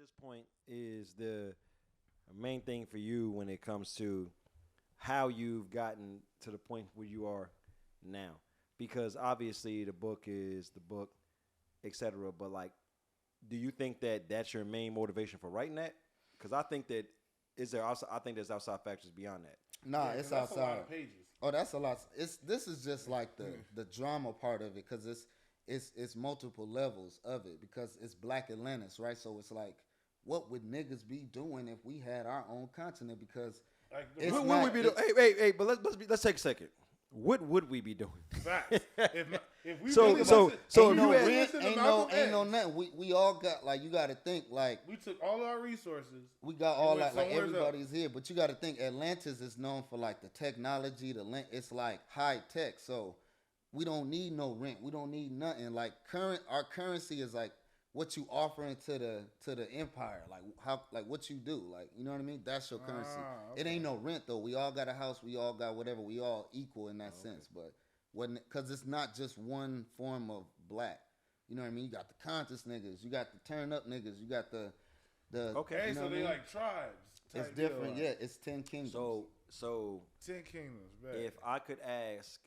this point is the main thing for you when it comes to how you've gotten to the point where you are now? Because obviously the book is the book, etc. But like, do you think that that's your main motivation for writing that? Because I think that is there. Also, I think there's outside factors beyond that. Nah, Yeah, it's 'cause that's a lot outside. of pages. Oh, that's a lot. This is just like the drama part of it because it's multiple levels of it because it's Black Atlantis, right? So it's like, what would niggas be doing if we had our own continent? Because Like the It's What not- would we be doing? Hey, but let's take a second. What would we be doing? facts. If we So- really so- listen, so if if we you really had- listen to ain't Malcolm no X, nothing. We all got like you got to think like we took all our resources. we got and all went that like somewhere else. everybody's here, but you got to think Atlantis is known for like the technology, it's like high tech. So we don't need no rent. We don't need nothing. Like our currency is like what you offering to the empire, like what you do, like you know what I mean. That's your currency. It Okay. ain't no rent though. We all got a house. We all got whatever. We all equal in that sense. But when because it's not just one form of black. You know what I mean. You got the conscious niggas. You got the turn up niggas. You got the Okay. Hey, you know so what I they mean? like tribes. It's type deal, different. like Yeah, it's 10 kingdoms. So 10 kingdoms. Bet. if I could ask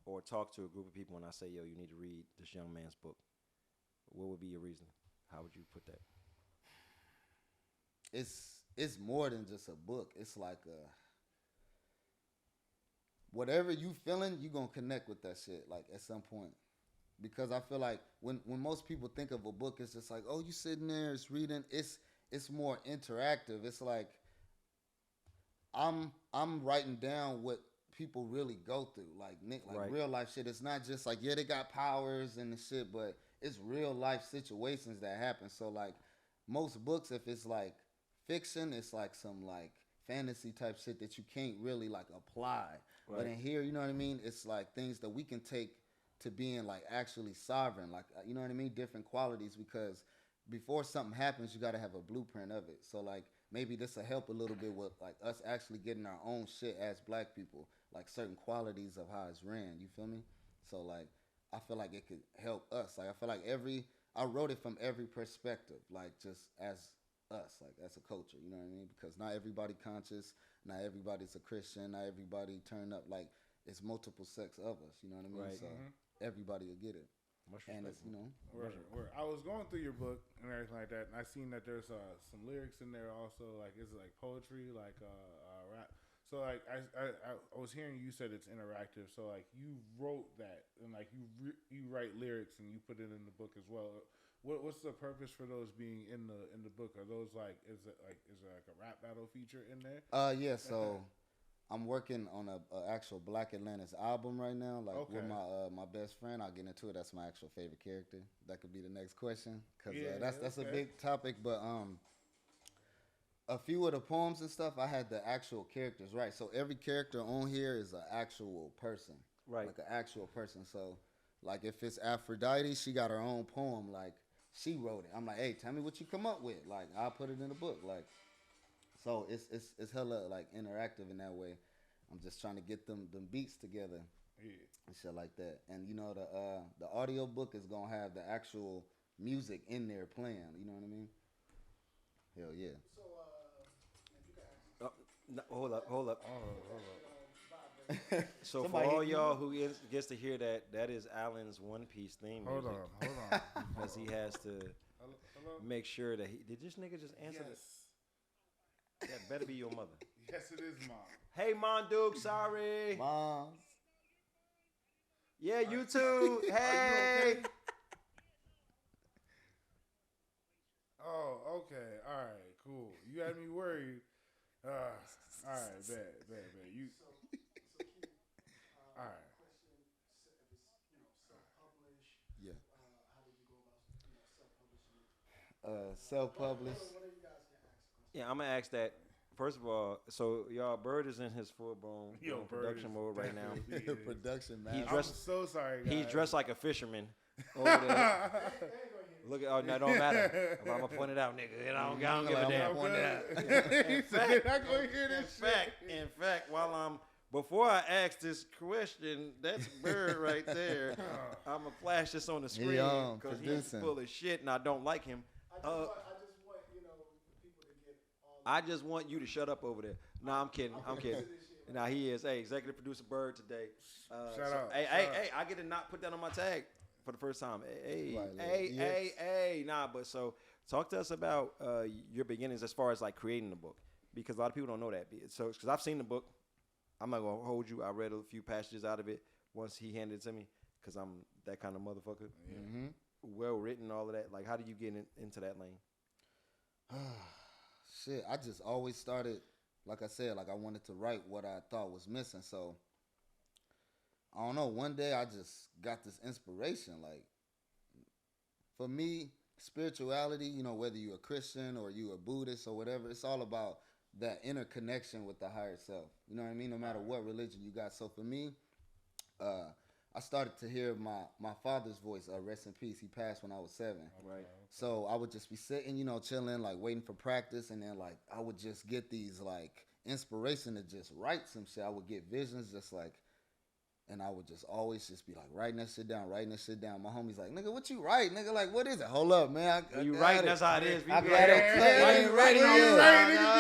or talk to a group of people and I say, yo, you need to read this young man's book, what would be your reason? How would you put that? It's more than just a book. It's like whatever you feeling, you gonna connect with that shit like at some point. Because I feel like when most people think of a book, it's just like, oh, you sitting there, it's reading. It's more interactive. It's like I'm writing down what people really go through, like Right. real life shit. It's not just like they got powers and the shit, but it's real life situations that happen. So like most books, if it's like fiction, it's like some like fantasy type shit that you can't really like apply. But Right. in here, you know what I mean? It's like things that we can take to being like actually sovereign, like you know what I mean? Different qualities because before something happens, you got to have a blueprint of it. So like maybe this will help a little bit with like us actually getting our own shit as black people, like certain qualities of how it's ran. You feel me? So like I feel like it could help us. Like I feel like I wrote it from every perspective, like just as us, like as a culture. You know what I mean? Because not everybody conscious, not everybody's a Christian, not everybody turn up. Like it's multiple sects of us. You know what I mean? Right. So everybody will get it. Much And respect. it's you know. Word. I was going through your book and everything like that, and I seen that there's some lyrics in there also. Like it's like poetry, like rap. So like I was hearing you said it's interactive. So like you wrote that and like you write lyrics and you put it in the book as well. What's the purpose for those being in the book? Are those like is there like a rap battle feature in there? Yeah. So I'm working on a actual Black Atlantis album right now, like with Okay. my best friend. I'll get into it. That's my actual favorite character. That could be the next question because Yeah, that's a okay. big topic. But a few of the poems and stuff, I had the actual characters, right? So every character on here is an actual person, Right. like an actual person. So, like if it's Aphrodite, she got her own poem, like she wrote it. I'm like, hey, tell me what you come up with. Like I'll put it in the book, like. So it's hella like interactive in that way. I'm just trying to get them beats together Yeah. and shit like that. And you know the audio book is gonna have the actual music in there playing. You know what I mean? Hell yeah. Oh, no, hold up. Hold up. So Somebody for all hit you y'all up? who gets to hear that is Alan's One Piece theme Hold music. on. Because he has to Hello? make sure that did this nigga just answer Yes. this? That better be your mother. Yes, it is, Mom. Hey, Monduke, sorry. Moms. Yeah, you too. Hey. okay? Oh, okay. All right, cool. You had me worried. All right, bad. You. All right. Yeah. Self-published. Yeah, I'm gonna ask that. First of all, so y'all, Bird is in his full-blown Yo, Bird production is mode right now. definitely- Production man. He I'm dressed- so sorry, guys. He's dressed like a fisherman over there. Look at, oh, no, it don't matter. I'm gonna point it out, nigga. I don't give a I'm damn. point it out. He said, "You're not gonna hear this shit." In fact, before I ask this question, that's Bird right there. I'm gonna flash this on the screen because he's producing. full of shit and I don't like him. I just want I just want you to shut up over there. Nah, I'm kidding. I'm kidding. Nah, he is. Hey, executive producer Bird today. Shout out. Hey, I get to not put that on my tag for the first time. Hey. Nah, but so talk to us about your beginnings as far as like creating the book, because a lot of people don't know that. So, because I've seen the book, I'm not gonna hold you. I read a few passages out of it once he handed it to me, because I'm that kind of motherfucker. Mm-hmm. Well written, all of that. Like, how did you get into that lane? Shit, I just always started, like I said, like I wanted to write what I thought was missing. So I don't know. One day I just got this inspiration. Like, for me, spirituality, you know, whether you're a Christian or you a Buddhist or whatever, it's all about that inner connection with the higher self. You know what I mean? No matter what religion you got. So for me, I started to hear my father's voice. Rest in peace. He passed when I was 7. Right. So I would just be sitting, you know, chilling, like waiting for practice, and then like I would just get these like inspiration to just write some shit. I would get visions, just like, and I would just always just be like writing that shit down. My homie's like, nigga, what you write? Nigga, like, what is it? Hold up, man. I You got writing? it. That's how it is. I People got like, it. Why you writing?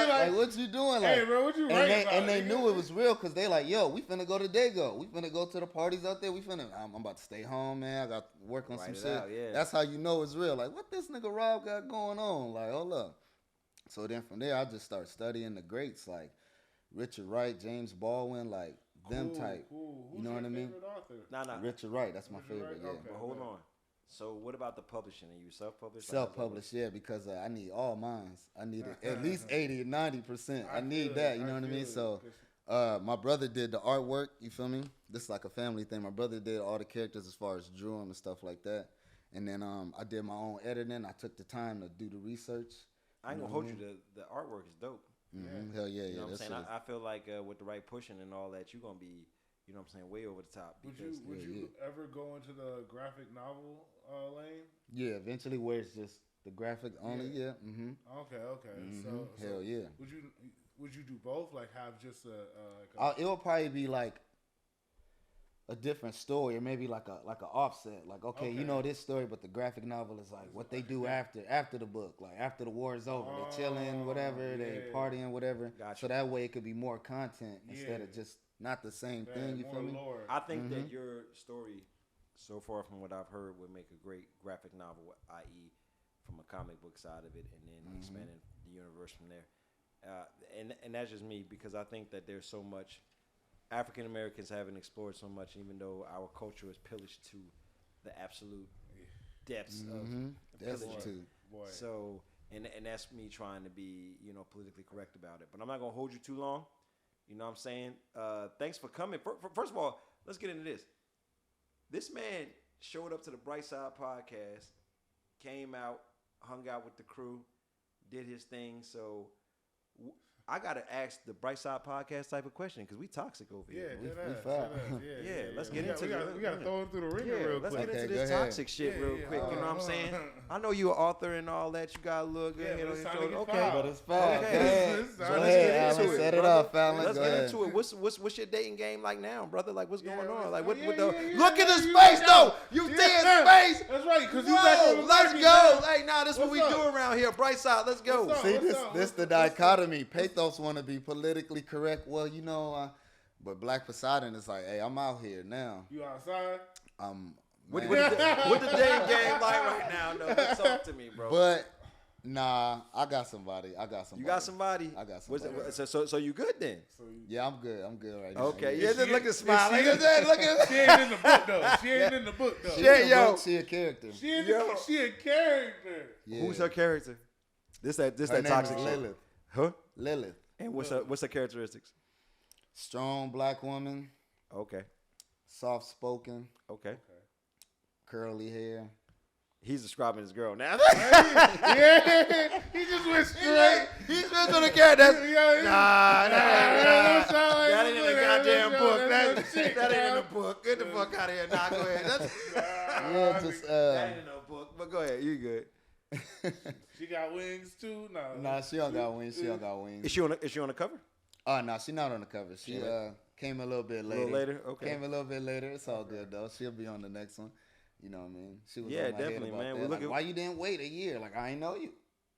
Like, what you doing? Like, Hey, bro, what you writing about? and they knew it was real because they like, yo, we finna go to Dago. We finna go to the parties out there. I'm about to stay home, man. I got to work on Write some it shit. out, yeah. That's how you know it's real. Like, what this nigga Rob got going on? Like, hold up. So then from there, I just started studying the greats like Richard Wright, James Baldwin, like them type. Cool. You know what I mean? Nah. Richard Wright, that's my favorite. Wright? Yeah. Okay. But hold on. So what about the publishing? Are you self-published? Self-published, yeah, because I need all mines. I need at least 80 or 90%. I need that, you know what I mean? So my brother did the artwork, you feel me? This is like a family thing. My brother did all the characters as far as drawing and stuff like that. And then I did my own editing. I took the time to do the research. I ain't gonna hold you. The artwork is dope. Mm-hmm. Hell yeah, yeah. You know what I'm saying? shit is- I feel like with the right pushing and all that, you're gonna be, you know what I'm saying, way over the top. Would Because you ever go into the graphic novel lane? Yeah, eventually where it's just the graphic only, yeah. Mm-hmm. Okay. Mm-hmm. So Hell yeah. Would you do both? Like have just like It will probably be like a different story, or maybe like a offset. Like, okay, you know this story, but the graphic novel is like what they do after the book, like after the war is over. They chilling, whatever, they partying, whatever. Gotcha. So that way it could be more content instead of just not the same thing. You feel me? Lore. I think that your story, so far from what I've heard, would make a great graphic novel, i.e., from a comic book side of it, and then expanding the universe from there. And that's just me, because I think that there's so much African Americans haven't explored so much, even though our culture is pillaged to the absolute depths of pillaging. Boy. So, and that's me trying to be, politically correct about it. But I'm not gonna hold you too long. You know what I'm saying? Thanks for coming. First of all, let's get into this. This man showed up to the Bright Side podcast, came out, hung out with the crew, did his thing. So I gotta ask the Bright Side podcast type of question, because we toxic over here. Yeah, let's get into it. We gotta throw it through the ringer real let's quick. get into this toxic shit real quick. You know what I'm saying? I know you're an author and all that. You got a little good head on your shoulder. Okay, But it's fine. Okay. Go ahead, Alan. Set it up, Fallon. Let's Go get ahead. into it. What's your dating game like now, brother? Like, what's going on? Like, what yeah, the? yeah, Look at yeah, the yeah, space, though. You see his space? That's right, because you Whoa, back on the let's market, go. man. Hey, nah, this what we What's do up? around here. Bright Side, let's go. What's up? See, What's up? this the dichotomy. Pathos want to be politically correct. Well, but Black Poseidon is like, hey, I'm out here now. You outside? What Man. the dating game like right now? No, talk to me, bro. But nah, I got somebody. You got somebody? I got What's somebody. it- So you good then? Yeah, I'm good. I'm good right now. Okay. Yeah. Yeah, just look at smile. Look at that. Look at She ain't in the book though. She ain't in the book though. Yeah, yo. She a character. She a character. Yeah. Who's her character? This Her that name toxic is shit. Lilith. Huh? Lilith. And what's her characteristics? Strong black woman, Okay. soft spoken, Okay. curly hair. He's describing his girl now. Yeah, he just went straight. He's just on the character. Nah, That ain't in the goddamn book. That ain't in the book. book. Get the fuck out of here. Nah, go ahead. Yeah, just That ain't in no book. But go ahead. You good. She got wings too. No. Nah, she don't got wings. She don't got wings. Is she on the cover? Oh, no, she not on the cover. She came a little bit A later. little later? Okay. Came a little bit later. It's all good though. She'll be on the next one. You know what I mean? She was Yeah, on my head definitely, about man. that. We Like, look at- why you didn't wait a year? Like, I ain't know you.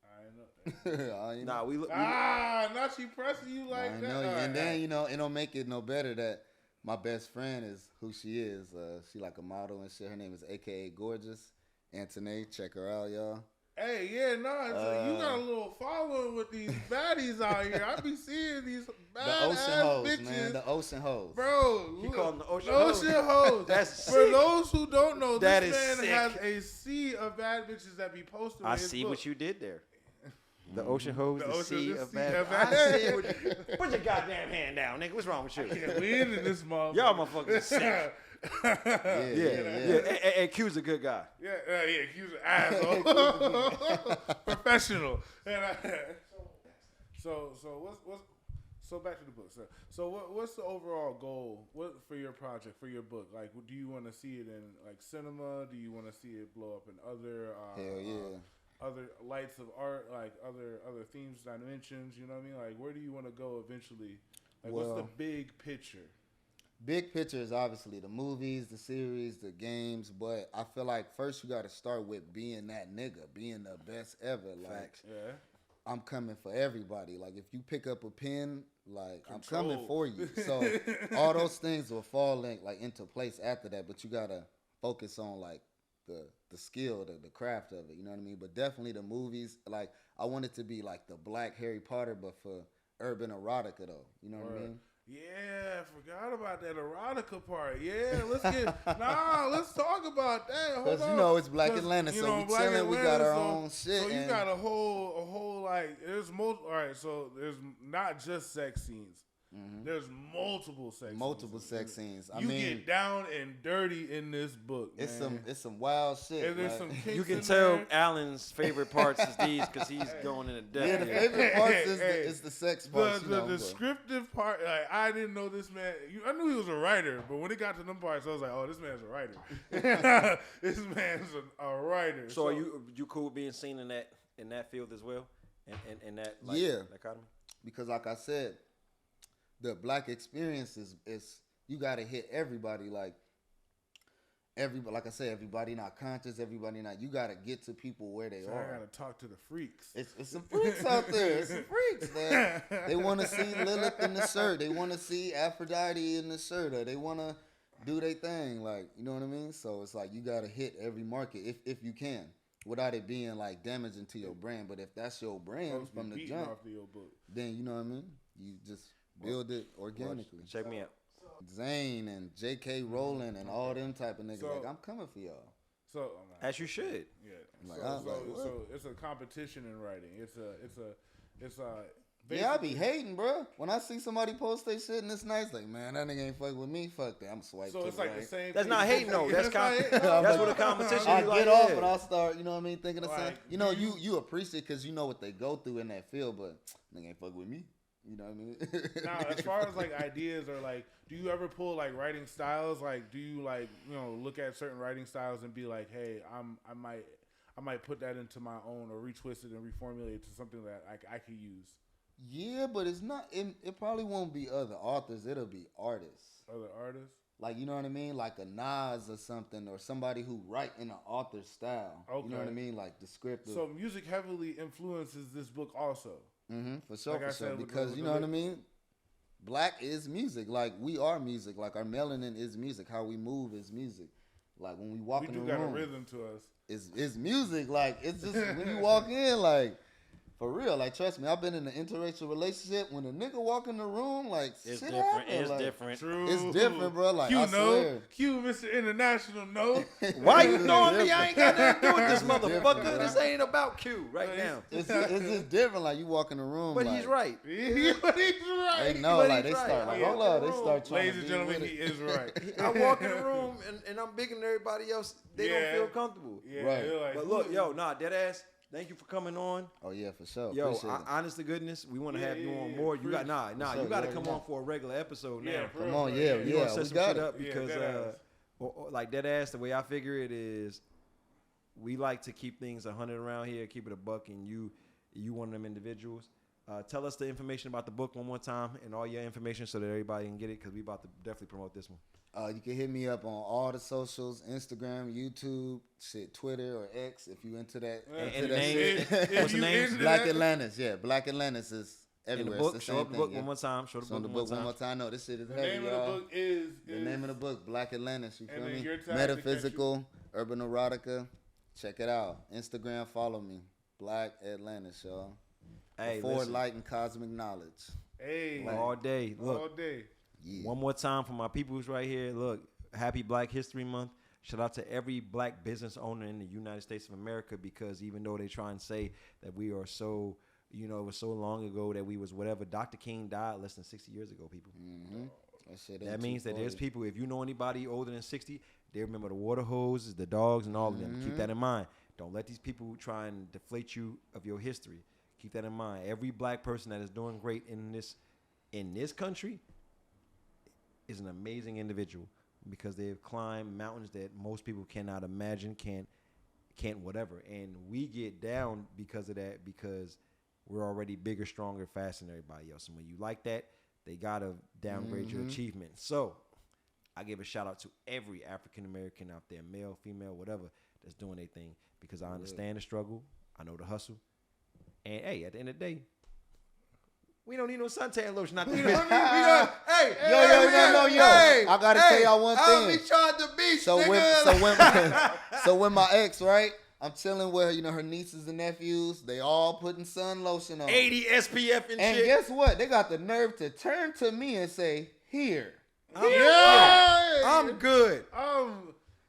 I know. Nah, we now she pressing you like I that. know, All and right. then it don't make it no better that my best friend is who she is. She like a model and shit. Her name is AKA Gorgeous Antoinette. Check her out, y'all. Hey, yeah, no, you got a little following with these baddies out here. I be seeing these The bad ocean ass hoes, bitches. man. The ocean hoes. Bro, He call them the ocean hoes. That's For sick. those who don't know, That this is man sick. has a sea of bad bitches that be posted. I in his see book. what you did there. The ocean hose, the sea of bad. of I bad- see what you, put your goddamn hand down, nigga. What's wrong with you? Yeah, we into this motherfucker. Y'all motherfuckers are sick. Yeah. And Q's a good guy. Yeah, Q's an asshole. Professional. So back to the book. So what's the overall goal? What for your project, for your book? Like, do you want to see it in like cinema? Do you want to see it blow up in other Hell yeah. other lights of art, like other themes, dimensions? You know what I mean? Like, where do you want to go eventually? Like, what's the big picture? Big picture is obviously the movies, the series, the games, but I feel like first you got to start with being that nigga, being the best ever. Like, Facts. Yeah. I'm coming for everybody. Like, if you pick up a pen, like, I'm Control. coming for you. So all those things will fall into place after that, but you got to focus on, like, the skill, the craft of it, you know what I mean? But definitely the movies, like, I want it to be like the Black Harry Potter, but for urban erotica, though. You know what I mean? Yeah, forgot about that erotica part. Yeah, let's talk about that. Hold Because, on. it's Black Atlantis, so we Black chilling, we got Atlantis, our own shit. So you and got a whole like, there's all right, so there's not just sex scenes. There's multiple sex scenes. I you mean, get down and dirty in this book, it's man. some wild shit. And there's like- some kinks You can in tell there. Alan's favorite parts is these because he's going into depth. Yeah, the here. favorite parts Hey, is the sex parts. The descriptive part, like, I didn't know this man. I knew he was a writer, but when it got to them parts, I was like, "Oh, this man's a writer. This man's a writer." So are you cool with being seen in that field as well? In that dichotomy? because like I said, the Black experience is you got to hit everybody. Like I said, everybody not conscious, everybody not. You got to get to people where they So are. I gotta talk to the freaks. It's some freaks out there. It's some freaks, man. They want to see Lilith in the shirt. They want to see Aphrodite in the shirt. Or they want to do their thing. Like, you know what I mean? So it's like you got to hit every market if you can, without it being like damaging to your brand. But if that's your brand from the jump, off your book. then you know what I mean? You just build it organically. Check me out. Zane and J.K. Rowling and all them type of niggas. So- like, I'm coming for y'all. So As you should. yeah. Like, I was like, what? So it's a competition in writing. It's a. Yeah, I be hating, bro. When I see somebody post their shit and it's nice, like, man, that nigga ain't fuck with me. Fuck that. I'm swiping. So it's like the same. That's thing. not hating though. That's not hating. that's what a competition. I you get like, off, yeah. but I'll start, you know what I mean, thinking the same. Like, You know, you appreciate because you know what they go through in that field, but nigga ain't fuck with me. You know what I mean? Now, as far as like ideas or like, do you ever pull like writing styles? Like, do you like look at certain writing styles and be like, hey, I might put that into my own or retwist it and reformulate it to something that I could use. Yeah, but it's not. It probably won't be other authors. It'll be artists. Other artists. Like, you know what I mean? Like a Nas or something, or somebody who write in an author style. You know what I Okay. mean? Like descriptive. So music heavily influences this book also. For sure, Like I for sure. said, with Because the you know what I mean? Black is music. Like, we are music. Like, our melanin is music. How we move is music. Like, when we walk We in do the got a room, rhythm to us. it's music. Like, it's just when you walk in, like, for real. Like, trust me, I've been in an interracial relationship. When a nigga walk in the room, like, It's shit different. happen. It's Like, different. True. It's different, bro. Like, Q I no. swear. Q, Mr. International, no. Why you throwing me? I ain't got nothing to do with this It's different, motherfucker. bro. This ain't about Q right now. It's just different. Like, you walk in the room, But like, he's right. But he's right. They know, But like, he's they right. start, I like, walk hold in up. the They room. start trying Ladies to and be gentlemen, with he it. is right. I walk in the room and I'm bigger than everybody else. They Yeah. don't feel comfortable. Yeah, Right. they're like, But look, yo, dead ass. Thank you for coming on. Oh, yeah, for sure. Yo, Appreciate it. honest to goodness, we want to Yeah, have you yeah, on yeah. more. You got sure, you got to you come already on know. for a regular episode now. Yeah, for Come real, on, bro. yeah, We yeah. gonna set We some got shit it. up Yeah, because deadass. or like dead ass. The way I figure it is, we like to keep things 100 around here, keep it a buck, and you one of them individuals. Tell us the information about the book one more time and all your information so that everybody can get it because we about to definitely promote this one. You can hit me up on all the socials: Instagram, YouTube, Twitter or X if you into that. And the name? What's the name? Black Atlantis. Yeah, Black Atlantis is everywhere. In the book, it's the show same up the thing, book one more time. Show the book one more time. No, this shit is The heavy, name y'all. of the book is The name of the book, Black Atlantis. You feel then me? your tag Metaphysical, urban erotica. Check it out. Instagram, follow me. Black Atlantis, y'all. Hey, Forward listen. light and cosmic knowledge. Hey, All day. Look, all day. Yeah. one more time for my peoples right here. Look, happy Black History Month. Shout out to every black business owner in the United States of America because even though they try and say that we are so, it was so long ago that we was whatever, Dr. King died less than 60 years ago, people. Mm-hmm. That means that there's people, if you know anybody older than 60, they remember the water hoses, the dogs, and all of them. Keep that in mind. Don't let these people try and deflate you of your history. Keep that in mind. Every black person that is doing great in this country is an amazing individual because they have climbed mountains that most people cannot imagine, can't whatever. And we get down because of that because we're already bigger, stronger, faster than everybody else. And when you like that, they got to downgrade your achievement. So I give a shout out to every African American out there, male, female, whatever, that's doing their thing because I understand the struggle. I know the hustle. And hey, at the end of the day, we don't need no suntan lotion. Not hey, Yo. I gotta tell y'all one thing. I be trying to be So when my ex, right, I'm chilling with her nieces and nephews. They all putting sun lotion on. 80 SPF and shit. guess what? They got the nerve to turn to me and say, "Here." I'm good.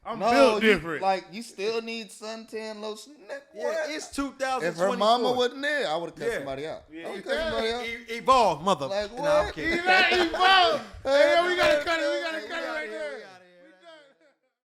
I'm No, built different. you still need suntan lotion. Yeah, it's 2024. If her mama wasn't there, I would have cut somebody out. Yeah, I would cut somebody out. Evolve, mother. Like, Nah, I'm what? kidding. He's not evolved. Hey, we gotta cut it. We gotta cut it right there.